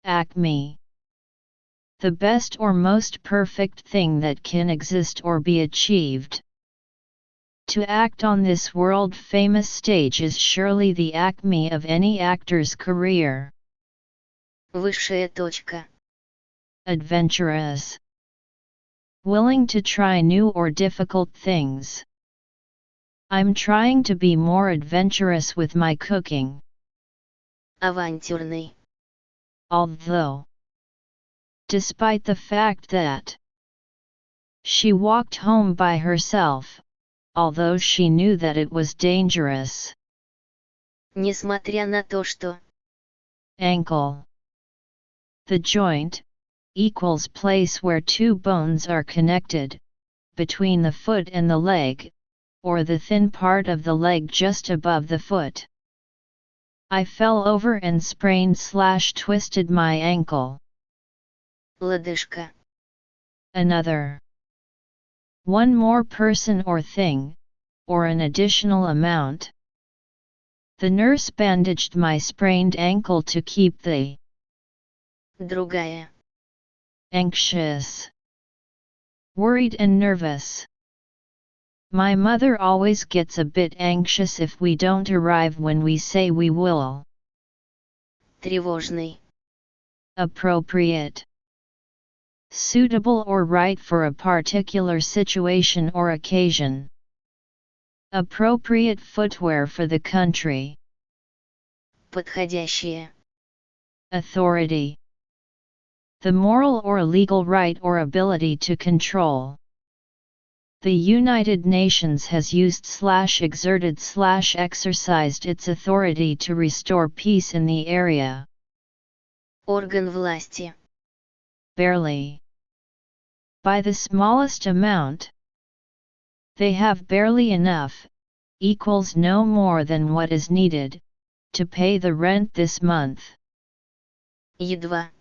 Acme. The best or most perfect thing that can exist or be achieved. To act on this world-famous stage is surely the acme of any actor's career. Высшая точка. Adventurous. Willing to try new or difficult things. I'm trying to be more adventurous with my cooking. Авантюрный. Although, despite the fact that she walked home by herself, although she knew that it was dangerous. Несмотря на то, что. Ankle. The joint equals place where two bones are connected, between the foot and the leg, or the thin part of the leg just above the foot. I fell over and sprained/twisted my ankle. Лодыжка. Another. One more person or thing, or an additional amount. The nurse bandaged my sprained ankle to keep the. Другая. Anxious. Worried and nervous. My mother always gets a bit anxious if we don't arrive when we say we will. Тревожный. Appropriate. Suitable or right for a particular situation or occasion. Appropriate footwear for the country. Подходящее. Authority. The moral or legal right or ability to control. The United Nations has used/exerted/exercised its authority to restore peace in the area. Орган власти. Barely. By the smallest amount. They have barely enough, equals no more than what is needed, to pay the rent this month. Едва.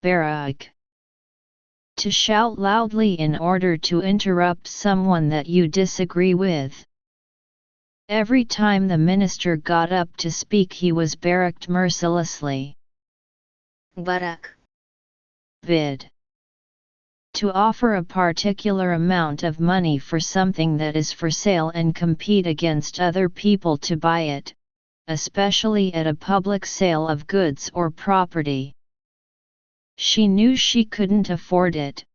Barrack. To shout loudly in order to interrupt someone that you disagree with. Every time the minister got up to speak he was barracked mercilessly. Барак. Bid. To offer a particular amount of money for something that is for sale and compete against other people to buy it, especially at a public sale of goods or property. She knew she couldn't afford it,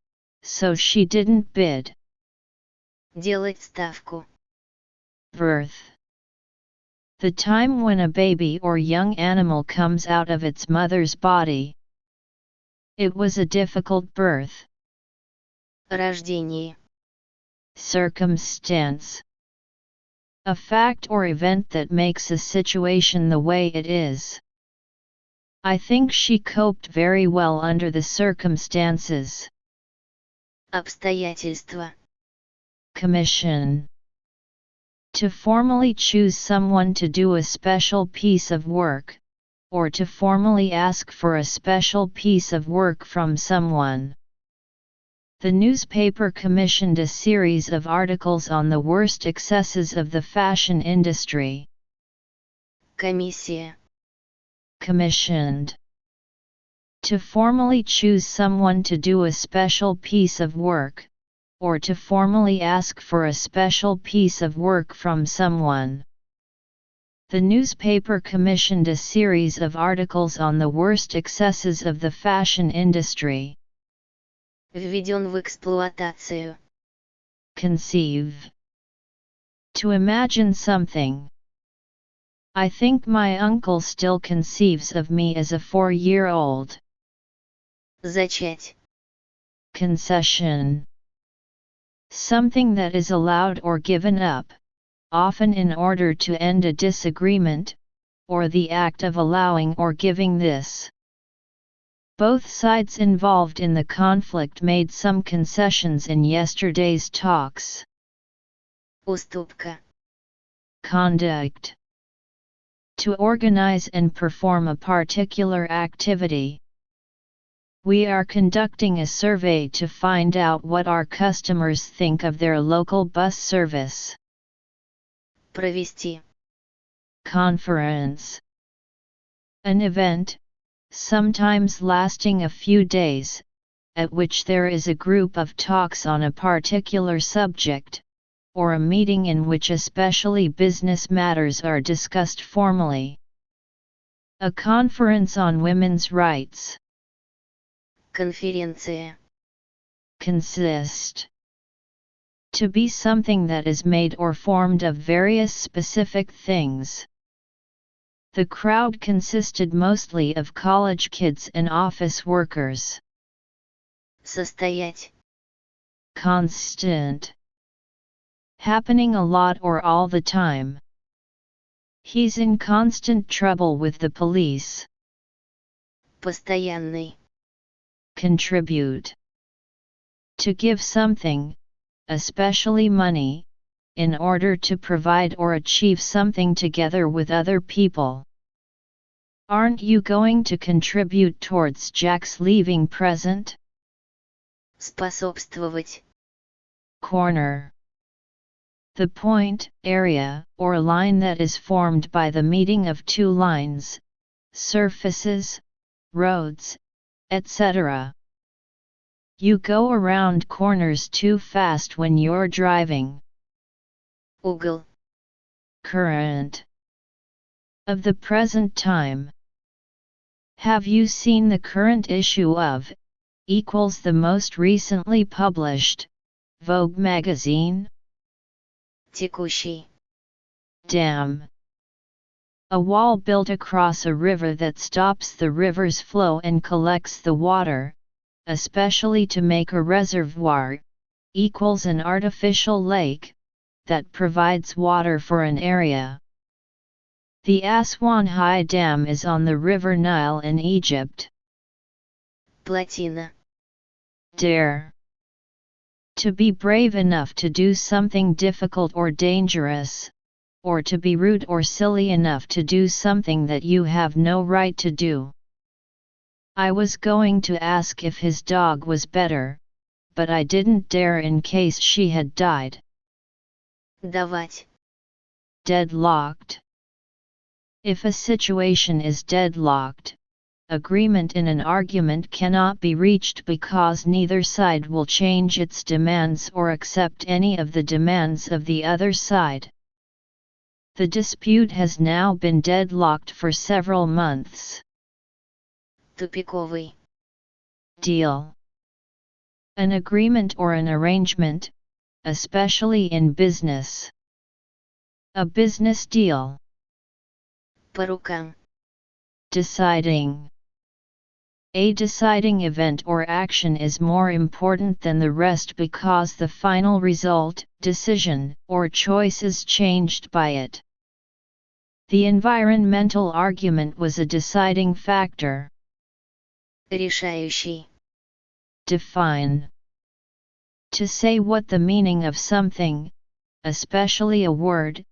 so she didn't bid. Делать ставку. Birth. The time when a baby or young animal comes out of its mother's body. It was a difficult birth. Рождение. Circumstance. A fact or event that makes a situation the way it is. I think she coped very well under the circumstances. Обстоятельства. Commission. To formally choose someone to do a special piece of work, or to formally ask for a special piece of work from someone. The newspaper commissioned a series of articles on the worst excesses of the fashion industry. Комиссия. Commissioned. To formally choose someone to do a special piece of work, or to formally ask for a special piece of work from someone. The newspaper commissioned a series of articles on the worst excesses of the fashion industry. Введен в эксплуатацию. Conceive. To imagine something. I think my uncle still conceives of me as a 4-year-old. Зачать. Concession. Something that is allowed or given up, often in order to end a disagreement, or the act of allowing or giving this. Both sides involved in the conflict made some concessions in yesterday's talks. Уступка. Conduct. To organize and perform a particular activity. We are conducting a survey to find out what our customers think of their local bus service. Провести. Conference. An event, sometimes lasting a few days, at which there is a group of talks on a particular subject, or a meeting in which especially business matters are discussed formally. A conference on women's rights. Конференция. Consist. To be something that is made or formed of various specific things. The crowd consisted mostly of college kids and office workers. Состоять. Constant. Happening a lot or all the time. He's in constant trouble with the police. Постоянный. Contribute. To give something, especially money, in order to provide or achieve something together with other people. Aren't you going to contribute towards Jack's leaving present? Способствовать. Corner. The point, area, or line that is formed by the meeting of two lines, surfaces, roads, etc. You go around corners too fast when you're driving. Угол. Current. Of the present time. Have you seen the current issue of equals the most recently published Vogue magazine? Текущий. Dam. A wall built across a river that stops the river's flow and collects the water, especially to make a reservoir, equals an artificial lake that provides water for an area. The Aswan High Dam is on the River Nile in Egypt. Плотина. Dare. To be brave enough to do something difficult or dangerous, or to be rude or silly enough to do something that you have no right to do. I was going to ask if his dog was better, but I didn't dare in case she had died. Давать. Deadlocked. If a situation is deadlocked, agreement in an argument cannot be reached because neither side will change its demands or accept any of the demands of the other side. The dispute has now been deadlocked for several months. Тупиковый. Deal. An agreement or an arrangement, especially in business. A business deal. По рукам. Deciding. A deciding event or action is more important than the rest because the final result, decision, or choice is changed by it. The environmental argument was a deciding factor. Решающий. Define. To say what the meaning of something, especially a word,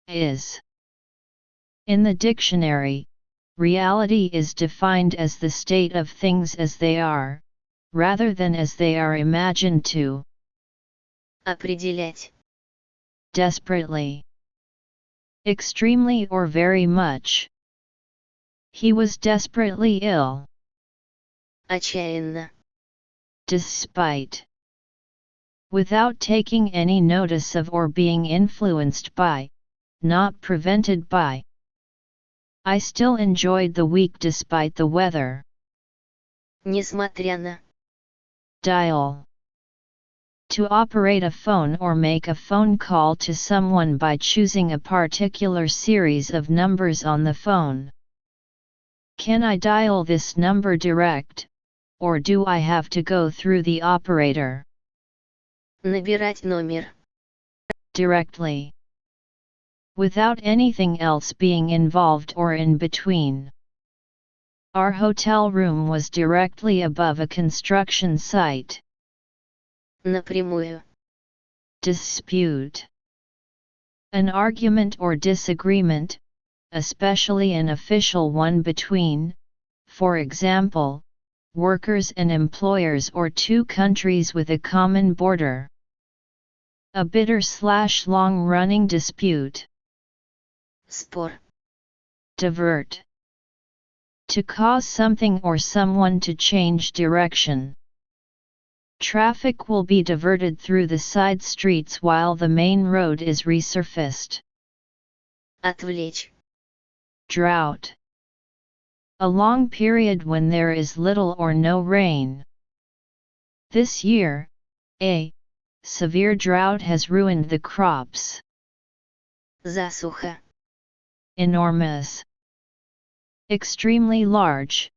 is. In the dictionary, reality is defined as the state of things as they are, rather than as they are imagined to. Определять. Desperately. Extremely or very much. He was desperately ill. Отчаянно. Despite. Without taking any notice of or being influenced by, not prevented by. I still enjoyed the week despite the weather. Несмотря на. Dial. To operate a phone or make a phone call to someone by choosing a particular series of numbers on the phone. Can I dial this number direct, or do I have to go through the operator? Набирать номер. Directly. Without anything else being involved or in between. Our hotel room was directly above a construction site. Напрямую. Dispute. An argument or disagreement, especially an official one between, for example, workers and employers or two countries with a common border. A bitter/long-running dispute. Спор. Divert. To cause something or someone to change direction. Traffic will be diverted through the side streets while the main road is resurfaced. Отвлечь. Drought. A long period when there is little or no rain. This year, a severe drought has ruined the crops. Засуха. Enormous. Extremely large.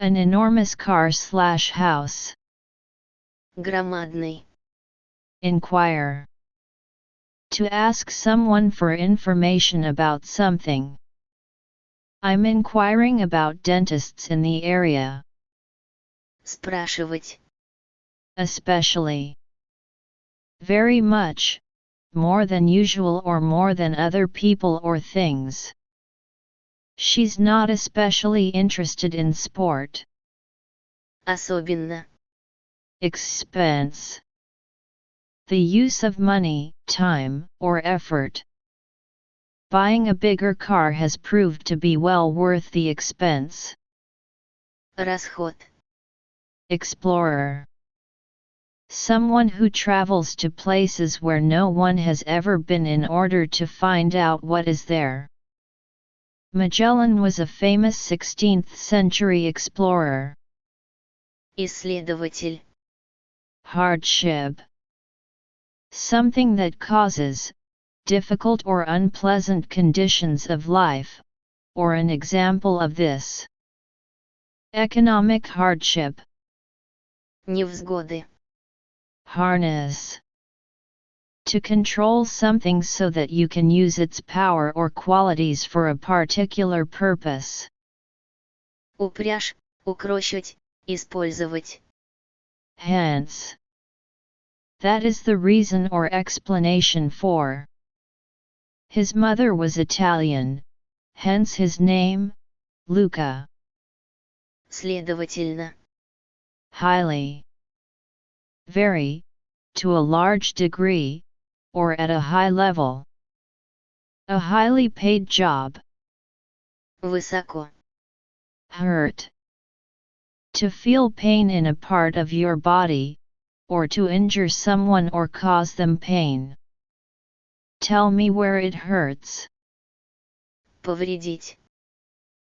An enormous car/house. Громадный. Inquire. To ask someone for information about something. I'm inquiring about dentists in the area. Спрашивать. Especially. Very much, more than usual or more than other people or things. She's not especially interested in sport. Особенно. Expense. The use of money, time, or effort. Buying a bigger car has proved to be well worth the expense. Расход. Explorer. Someone who travels to places where no one has ever been in order to find out what is there. Magellan was a famous 16th century explorer. Исследователь. Hardship. Something that causes difficult or unpleasant conditions of life, or an example of this. Economic hardship. Невзгоды. Harness. To control something so that you can use its power or qualities for a particular purpose. Упряжь, укрощать, использовать. Hence. That is the reason or explanation for. His mother was Italian, hence his name, Luca. Следовательно. Highly. Very, to a large degree, or at a high level. A highly paid job. Высоко. Hurt. To feel pain in a part of your body, or to injure someone or cause them pain. Tell me where it hurts. Повредить.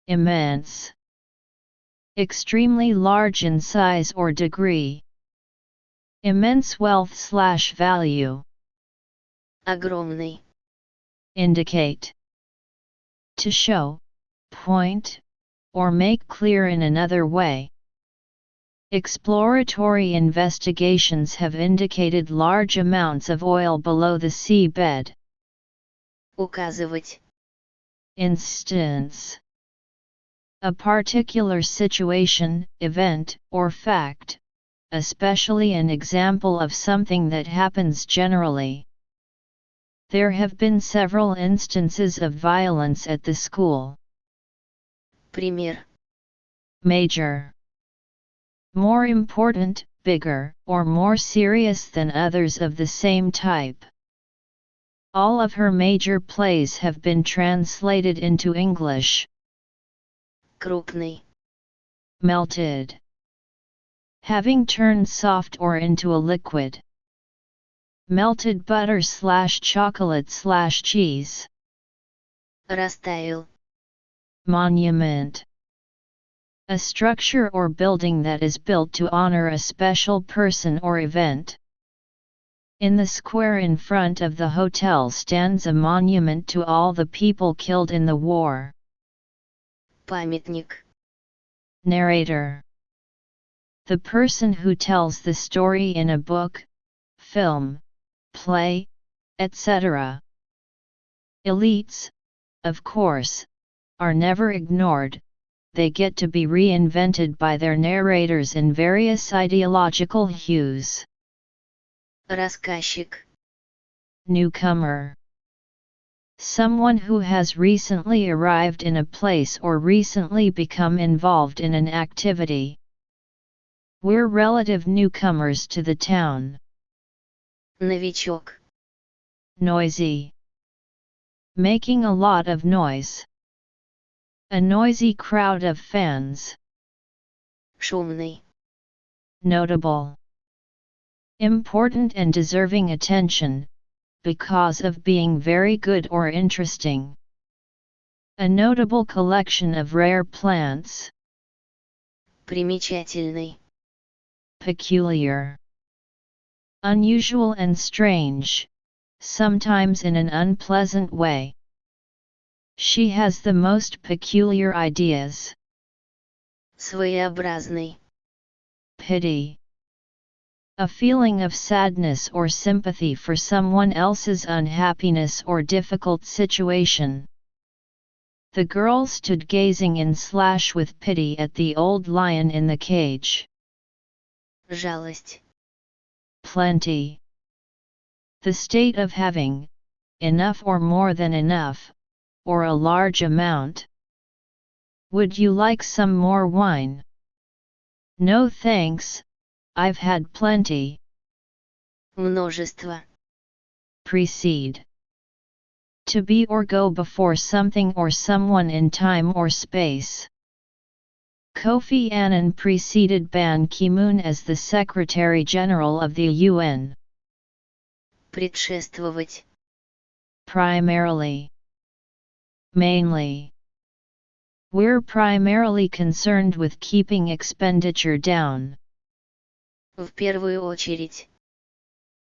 Immense. Extremely large in size or degree. Immense wealth/value. Огромный. Indicate. To show, point, or make clear in another way. Exploratory investigations have indicated large amounts of oil below the seabed. Указывать. Instance. A particular situation, event, or fact, especially an example of something that happens generally. There have been several instances of violence at the school. Пример. Major. More important, bigger, or more serious than others of the same type. All of her major plays have been translated into English. Крупный. Melted. Having turned soft or into a liquid. Melted butter/chocolate/cheese. Растаял. Monument. A structure or building that is built to honor a special person or event. In the square in front of the hotel stands a monument to all the people killed in the war. Памятник. Narrator. The person who tells the story in a book, film, play, etc. Elites, of course, are never ignored. They get to be reinvented by their narrators in various ideological hues. Рассказчик. Newcomer. Someone who has recently arrived in a place or recently become involved in an activity. We're relative newcomers to the town. Новичок. Noisy. Making a lot of noise. A noisy crowd of fans. Шумный. Notable. Important and deserving attention, because of being very good or interesting. A notable collection of rare plants. Примечательный. Peculiar. Unusual and strange, sometimes in an unpleasant way. She has the most peculiar ideas. Своеобразный. Pity. A feeling of sadness or sympathy for someone else's unhappiness or difficult situation. The girl stood gazing with pity at the old lion in the cage. Жалость. Plenty. The state of having enough or more than enough, or a large amount. Would you like some more wine? No thanks, I've had plenty. Множество. Precede. To be or go before something or someone in time or space. Kofi Annan preceded Ban Ki-moon as the Secretary General of the UN. Предшествовать. Primarily. Mainly. We're primarily concerned with keeping expenditure down. В первую очередь.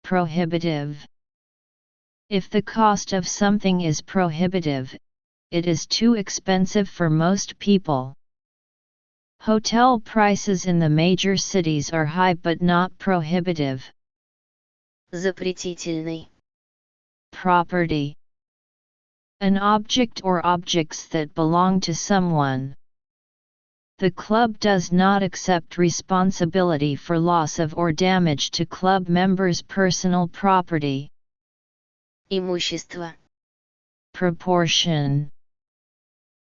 Prohibitive. If the cost of something is prohibitive, it is too expensive for most people. Hotel prices in the major cities are high but not prohibitive. Запретительный. Property. An object or objects that belong to someone. The club does not accept responsibility for loss of or damage to club members' personal property. Имущество. Proportion.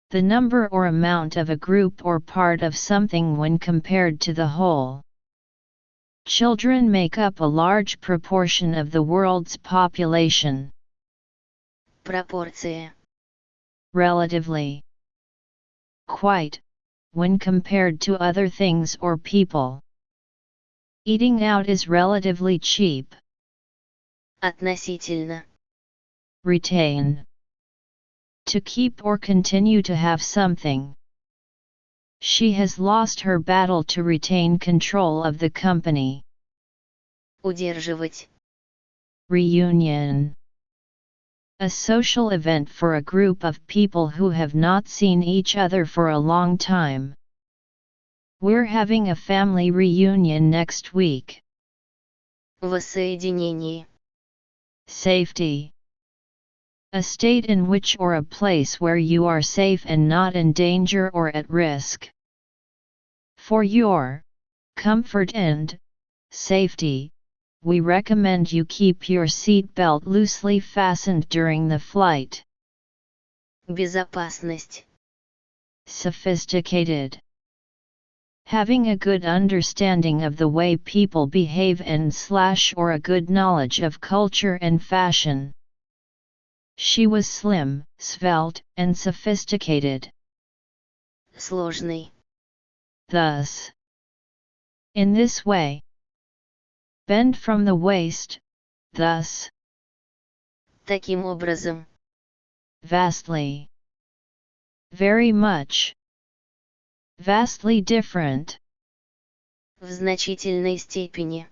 The number or amount of a group or part of something when compared to the whole. Children make up a large proportion of the world's population. Пропорция. Relatively. Quite, when compared to other things or people. Eating out is relatively cheap. Относительно. Retain. To keep or continue to have something. She has lost her battle to retain control of the company. Удерживать. Reunion. A social event for a group of people who have not seen each other for a long time. We're having a family reunion next week. Воссоединение. Safety. A state in which or a place where you are safe and not in danger or at risk. For your comfort and safety, we recommend you keep your seat belt loosely fastened during the flight. Безопасность. Sophisticated. Having a good understanding of the way people behave or a good knowledge of culture and fashion. She was slim, svelte, and sophisticated. Сложный. Thus. In this way. Bend from the waist, thus. Таким образом. Vastly. Very much. Vastly different. В значительной степени.